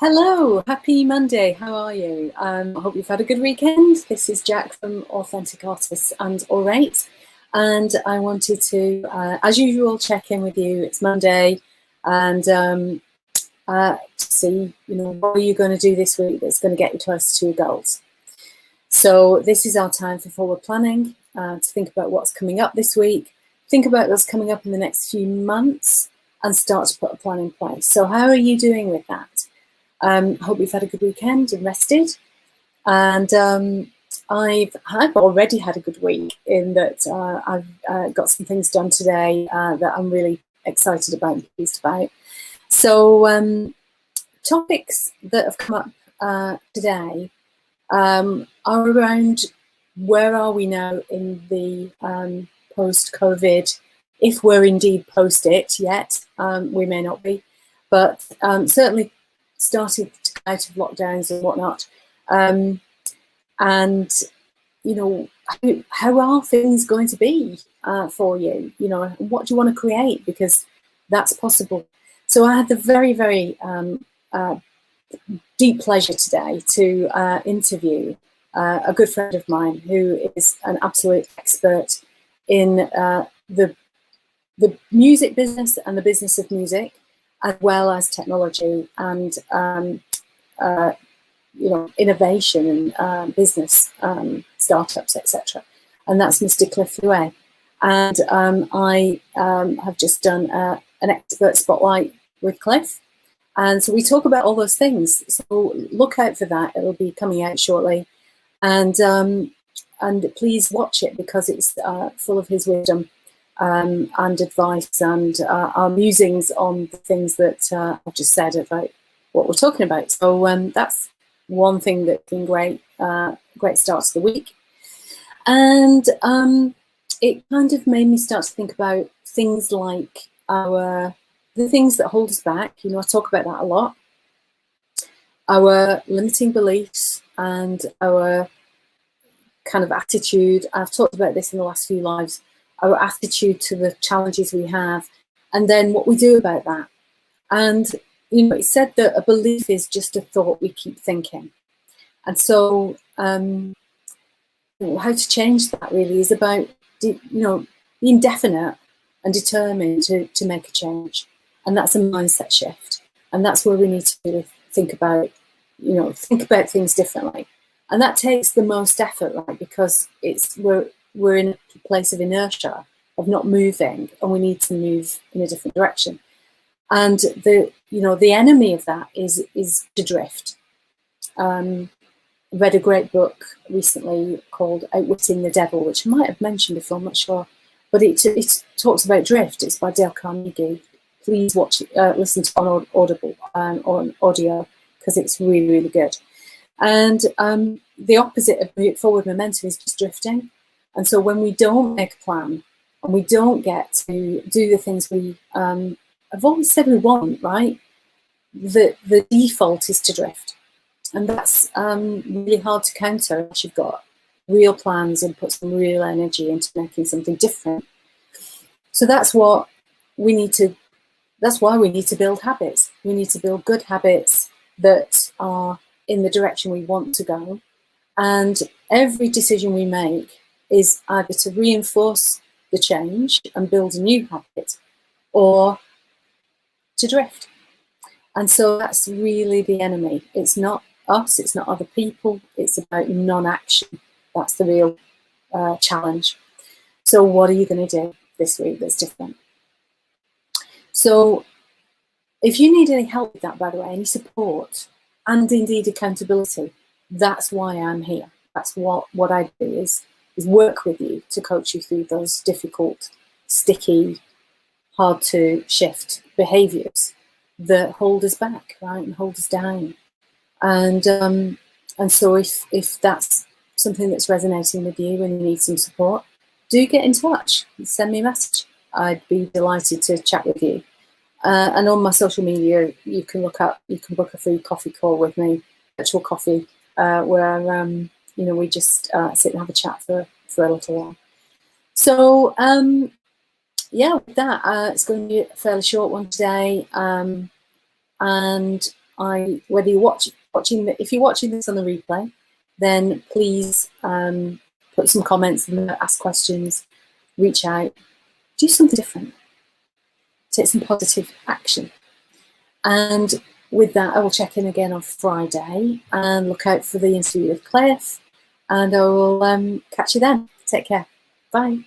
Hello, happy Monday. How are you? I hope you've had a good weekend. This is Jack from Authentic Artists and Orate, and I wanted to, as usual, check in with you. It's Monday, and to see, what are you going to do this week that's going to get you close to your goals. So this is our time for forward planning, to think about what's coming up this week, think about what's coming up in the next few months, and start to put a plan in place. So how are you doing with that? I hope you've had a good weekend and rested. And I've already had a good week in that I've got some things done today that I'm really excited about and pleased about. So topics that have come up today are around where are we now in the post-COVID, if we're indeed post it yet. We may not be, but certainly started to come out of lockdowns and whatnot, and how are things going to be for you? What do you want to create, because that's possible. So I had the very, very deep pleasure today to interview a good friend of mine who is an absolute expert in the music business and the business of music, as well as technology and innovation and business startups, etc. And that's Mr. Cliff Huet. And I have just done an expert spotlight with Cliff, and so we talk about all those things. So look out for that; it'll be coming out shortly, and please watch it, because it's full of his wisdom and advice and our musings on the things that I've just said about what we're talking about. So that's one thing that's been great, great start to the week. And it kind of made me start to think about things like the things that hold us back. I talk about that a lot. Our limiting beliefs and our kind of attitude. I've talked about this in the last few lives. Our attitude to the challenges we have, and then what we do about that. And it's said that a belief is just a thought we keep thinking. And so how to change that really is about being definite and determined to make a change. And that's a mindset shift. And that's where we need to really think about things differently. And that takes the most effort, right? Because we're in a place of inertia, of not moving, and we need to move in a different direction. And the enemy of that is to drift. Read a great book recently called Outwitting the Devil, which I might have mentioned before, I'm not sure, but it talks about drift. It's by Dale Carnegie. Please watch it, listen to it on Audible or on audio, because it's really, really good. And the opposite of forward momentum is just drifting. And so when we don't make a plan and we don't get to do the things we have always said we want, right, the default is to drift. And that's really hard to counter unless you've got real plans and put some real energy into making something different. So that's why we need to build habits. We need to build good habits that are in the direction we want to go. And every decision we make is either to reinforce the change and build a new habit, or to drift. And so that's really the enemy. It's not us, it's not other people, it's about non-action. That's the real challenge. So what are you going to do this week that's different? So if you need any help with that, by the way, any support and indeed accountability, that's why I'm here. That's what I do is work with you to coach you through those difficult, sticky, hard to shift behaviors that hold us back, right, and hold us down. And so if that's something that's resonating with you and you need some support, do get in touch. Send me a message. I'd be delighted to chat with you. And on my social media, you can book a free coffee call with me, virtual coffee, where we just sit and have a chat for a little while. So with that, it's going to be a fairly short one today, and whether you're if you're watching this on the replay, then please put some comments and ask questions, reach out, do something different, take some positive action. And with that, I will check in again on Friday and look out for the interview with Cliff, and I will catch you then. Take care. Bye.